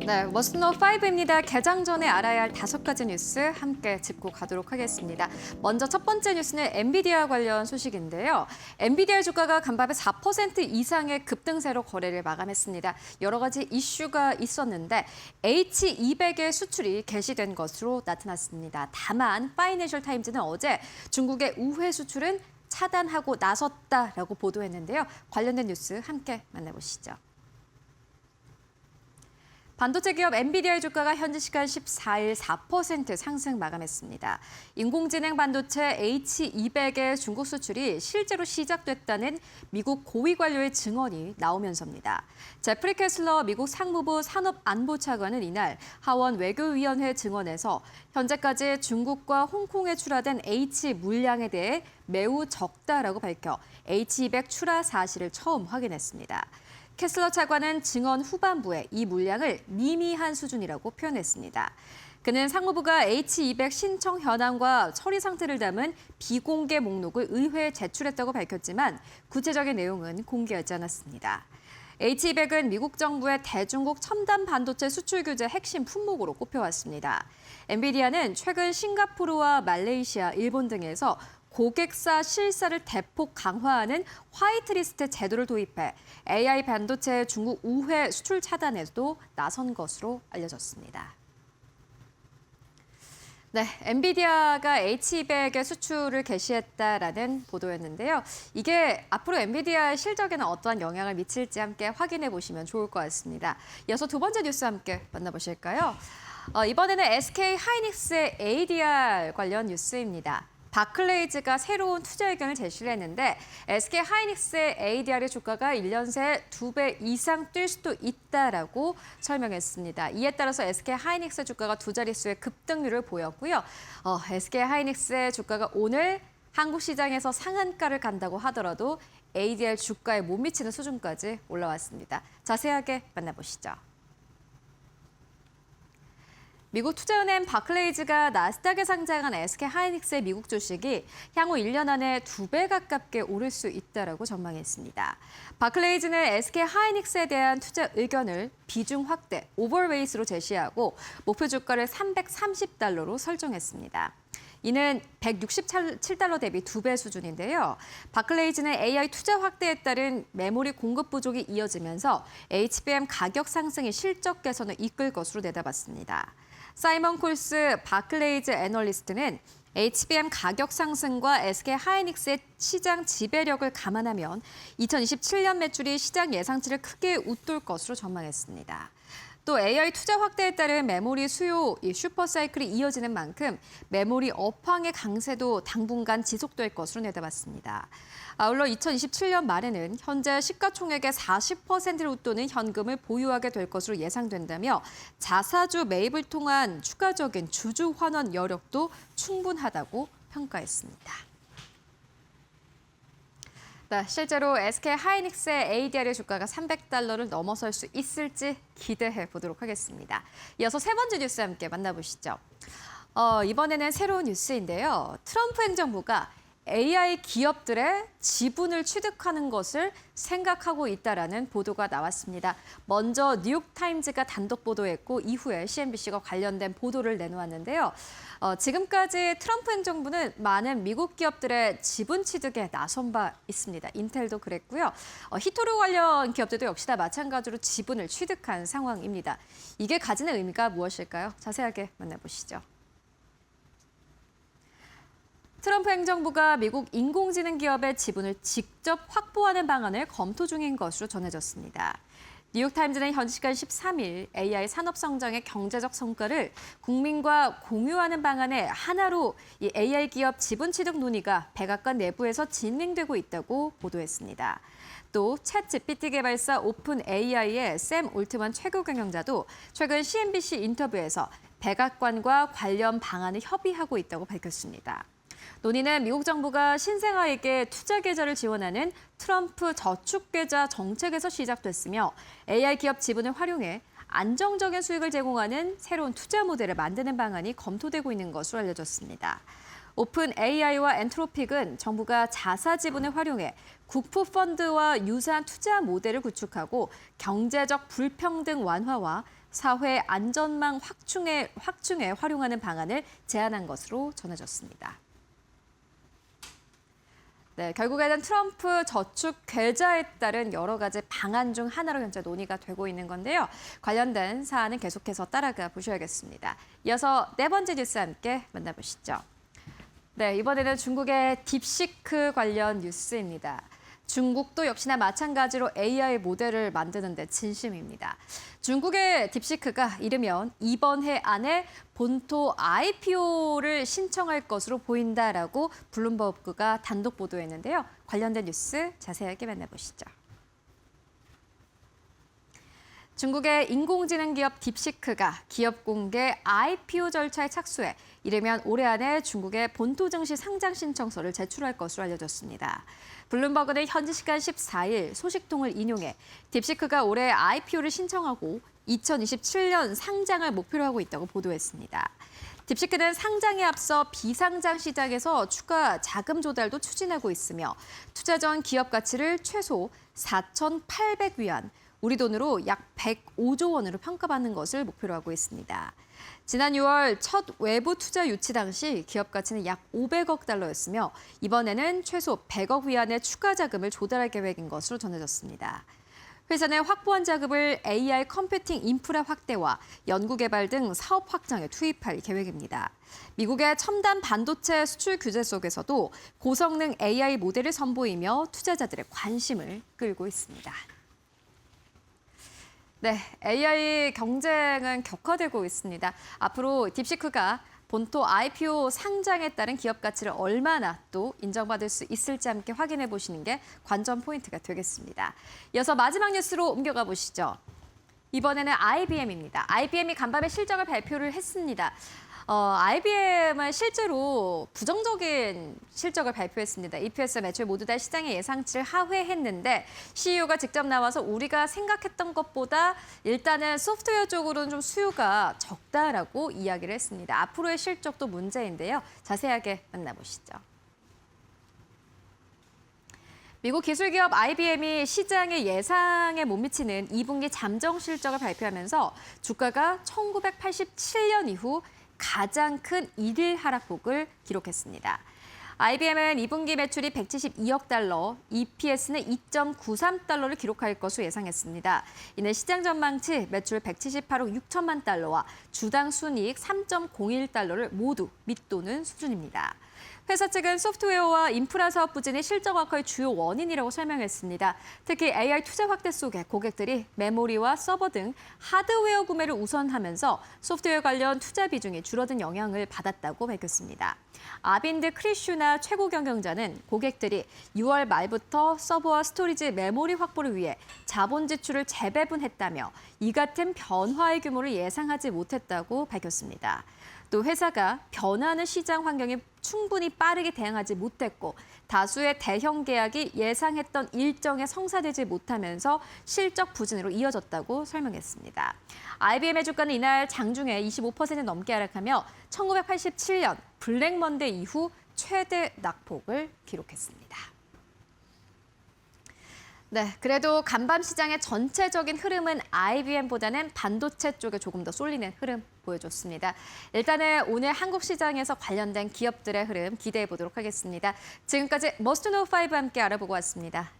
네, 머스노 5입니다. 개장 전에 알아야 할 5가지 뉴스 함께 짚고 가도록 하겠습니다. 먼저 첫 번째 뉴스는 엔비디아 관련 소식인데요. 엔비디아 주가가 간밤에 4% 이상의 급등세로 거래를 마감했습니다. 여러 가지 이슈가 있었는데 H200의 수출이 개시된 것으로 나타났습니다. 다만 파이낸셜 타임즈는 어제 중국의 우회 수출은 차단하고 나섰다라고 보도했는데요. 관련된 뉴스 함께 만나보시죠. 반도체 기업 엔비디아의 주가가 현지 시간 14일 4% 상승 마감했습니다. 인공지능 반도체 H200의 중국 수출이 실제로 시작됐다는 미국 고위 관료의 증언이 나오면서입니다. 제프리 캐슬러 미국 상무부 산업안보차관은 이날 하원 외교위원회 증언에서 현재까지 중국과 홍콩에 출하된 H 물량에 대해 매우 적다라고 밝혀 H200 출하 사실을 처음 확인했습니다. 캐슬러 차관은 증언 후반부에 이 물량을 미미한 수준이라고 표현했습니다. 그는 상무부가 H200 신청 현황과 처리 상태를 담은 비공개 목록을 의회에 제출했다고 밝혔지만 구체적인 내용은 공개하지 않았습니다. H200은 미국 정부의 대중국 첨단 반도체 수출 규제 핵심 품목으로 꼽혀왔습니다. 엔비디아는 최근 싱가포르와 말레이시아, 일본 등에서 고객사 실사를 대폭 강화하는 화이트리스트 제도를 도입해 AI 반도체 중국 우회 수출 차단에도 나선 것으로 알려졌습니다. 네, 엔비디아가 H200의 수출을 개시했다라는 보도였는데요. 이게 앞으로 엔비디아의 실적에는 어떠한 영향을 미칠지 함께 확인해 보시면 좋을 것 같습니다. 이어서 두 번째 뉴스 함께 만나보실까요? 이번에는 SK 하이닉스의 ADR 관련 뉴스입니다. 바클레이즈가 새로운 투자 의견을 제시를 했는데 SK 하이닉스의 ADR의 주가가 1년 새 2배 이상 뛸 수도 있다라고 설명했습니다. 이에 따라서 SK 하이닉스 주가가 두 자릿수의 급등률을 보였고요. SK 하이닉스의 주가가 오늘 한국 시장에서 상한가를 간다고 하더라도 ADR 주가에 못 미치는 수준까지 올라왔습니다. 자세하게 만나보시죠. 미국 투자은행 바클레이즈가 나스닥에 상장한 SK 하이닉스의 미국 주식이 향후 1년 안에 2배 가깝게 오를 수 있다라고 전망했습니다. 바클레이즈는 SK 하이닉스에 대한 투자 의견을 비중 확대, 오버웨이스로 제시하고 목표 주가를 $330로 설정했습니다. 이는 167달러 대비 2배 수준인데요. 바클레이즈는 AI 투자 확대에 따른 메모리 공급 부족이 이어지면서 HBM 가격 상승이 실적 개선을 이끌 것으로 내다봤습니다. 사이먼 콜스 바클레이즈 애널리스트는 HBM 가격 상승과 SK 하이닉스의 시장 지배력을 감안하면 2027년 매출이 시장 예상치를 크게 웃돌 것으로 전망했습니다. 또 AI 투자 확대에 따른 메모리 수요 슈퍼사이클이 이어지는 만큼 메모리 업황의 강세도 당분간 지속될 것으로 내다봤습니다. 아울러 2027년 말에는 현재 시가총액의 40%를 웃도는 현금을 보유하게 될 것으로 예상된다며 자사주 매입을 통한 추가적인 주주 환원 여력도 충분하다고 평가했습니다. 네, 실제로 SK 하이닉스의 ADR의 주가가 $300를 넘어설 수 있을지 기대해 보도록 하겠습니다. 이어서 세 번째 뉴스 함께 만나보시죠. 이번에는 새로운 뉴스인데요. 트럼프 행정부가 AI 기업들의 지분을 취득하는 것을 생각하고 있다라는 보도가 나왔습니다. 먼저 뉴욕타임즈가 단독 보도했고 이후에 CNBC가 관련된 보도를 내놓았는데요. 지금까지 트럼프 행정부는 많은 미국 기업들의 지분 취득에 나선 바 있습니다. 인텔도 그랬고요. 히토루 관련 기업들도 역시나 마찬가지로 지분을 취득한 상황입니다. 이게 가지는 의미가 무엇일까요? 자세하게 만나보시죠. 트럼프 행정부가 미국 인공지능 기업의 지분을 직접 확보하는 방안을 검토 중인 것으로 전해졌습니다. 뉴욕타임즈는 현 시간 13일 AI 산업 성장의 경제적 성과를 국민과 공유하는 방안의 하나로 이 AI 기업 지분 취득 논의가 백악관 내부에서 진행되고 있다고 보도했습니다. 또 챗GPT 개발사 오픈 AI의 샘 올트만 최고 경영자도 최근 CNBC 인터뷰에서 백악관과 관련 방안을 협의하고 있다고 밝혔습니다. 논의는 미국 정부가 신생아에게 투자 계좌를 지원하는 트럼프 저축계좌 정책에서 시작됐으며 AI 기업 지분을 활용해 안정적인 수익을 제공하는 새로운 투자 모델을 만드는 방안이 검토되고 있는 것으로 알려졌습니다. 오픈 AI와 엔트로픽은 정부가 자사 지분을 활용해 국부펀드와 유사한 투자 모델을 구축하고 경제적 불평등 완화와 사회 안전망 확충에 활용하는 방안을 제안한 것으로 전해졌습니다. 네, 결국에는 트럼프 저축 계좌에 따른 여러 가지 방안 중 하나로 현재 논의가 되고 있는 건데요. 관련된 사안은 계속해서 따라가 보셔야겠습니다. 이어서 네 번째 뉴스 함께 만나보시죠. 네, 이번에는 중국의 딥시크 관련 뉴스입니다. 중국도 역시나 마찬가지로 AI 모델을 만드는 데 진심입니다. 중국의 딥시크가 이르면 이번 해 안에 본토 IPO를 신청할 것으로 보인다라고 블룸버그가 단독 보도했는데요. 관련된 뉴스 자세하게 만나보시죠. 중국의 인공지능 기업 딥시크가 기업 공개 IPO 절차에 착수해 이르면 올해 안에 중국의 본토 증시 상장 신청서를 제출할 것으로 알려졌습니다. 블룸버그는 현지 시간 14일 소식통을 인용해 딥시크가 올해 IPO를 신청하고 2027년 상장을 목표로 하고 있다고 보도했습니다. 딥시크는 상장에 앞서 비상장 시장에서 추가 자금 조달도 추진하고 있으며 투자 전 기업 가치를 최소 4,800위안, 우리 돈으로 약 105조 원으로 평가받는 것을 목표로 하고 있습니다. 지난 6월 첫 외부 투자 유치 당시 기업 가치는 약 500억 달러였으며 이번에는 최소 100억 위안의 추가 자금을 조달할 계획인 것으로 전해졌습니다. 회사는 확보한 자금을 AI 컴퓨팅 인프라 확대와 연구개발 등 사업 확장에 투입할 계획입니다. 미국의 첨단 반도체 수출 규제 속에서도 고성능 AI 모델을 선보이며 투자자들의 관심을 끌고 있습니다. 네, AI 경쟁은 격화되고 있습니다. 앞으로 딥시크가 본토 IPO 상장에 따른 기업 가치를 얼마나 또 인정받을 수 있을지 함께 확인해 보시는 게 관전 포인트가 되겠습니다. 이어서 마지막 뉴스로 옮겨가 보시죠. 이번에는 IBM입니다. IBM이 간밤에 실적을 발표를 했습니다. IBM은 실제로 부정적인 실적을 발표했습니다. EPS 매출 모두 다 시장의 예상치를 하회했는데 CEO가 직접 나와서 우리가 생각했던 것보다 일단은 소프트웨어 쪽으로는 좀 수요가 적다라고 이야기를 했습니다. 앞으로의 실적도 문제인데요. 자세하게 만나보시죠. 미국 기술기업 IBM이 시장의 예상에 못 미치는 2분기 잠정 실적을 발표하면서 주가가 1987년 이후 가장 큰 일일 하락폭을 기록했습니다. IBM은 2분기 매출이 172억 달러, EPS는 2.93달러를 기록할 것으로 예상했습니다. 이는 시장 전망치 매출 178억 6천만 달러와 주당 순이익 3.01달러를 모두 밑도는 수준입니다. 회사 측은 소프트웨어와 인프라 사업 부진이 실적 악화의 주요 원인이라고 설명했습니다. 특히 AI 투자 확대 속에 고객들이 메모리와 서버 등 하드웨어 구매를 우선하면서 소프트웨어 관련 투자 비중이 줄어든 영향을 받았다고 밝혔습니다. 아빈드 크리슈나 최고 경영자는 고객들이 6월 말부터 서버와 스토리지 메모리 확보를 위해 자본 지출을 재배분했다며 이 같은 변화의 규모를 예상하지 못했다고 밝혔습니다. 또 회사가 변화하는 시장 환경에 충분히 빠르게 대응하지 못했고 다수의 대형 계약이 예상했던 일정에 성사되지 못하면서 실적 부진으로 이어졌다고 설명했습니다. IBM의 주가는 이날 장중에 25% 넘게 하락하며 1987년 블랙 먼데이 이후 최대 낙폭을 기록했습니다. 네, 그래도 간밤 시장의 전체적인 흐름은 IBM보다는 반도체 쪽에 조금 더 쏠리는 흐름 보여줬습니다. 일단은 오늘 한국 시장에서 관련된 기업들의 흐름 기대해 보도록 하겠습니다. 지금까지 머스트 노우 5 함께 알아보고 왔습니다.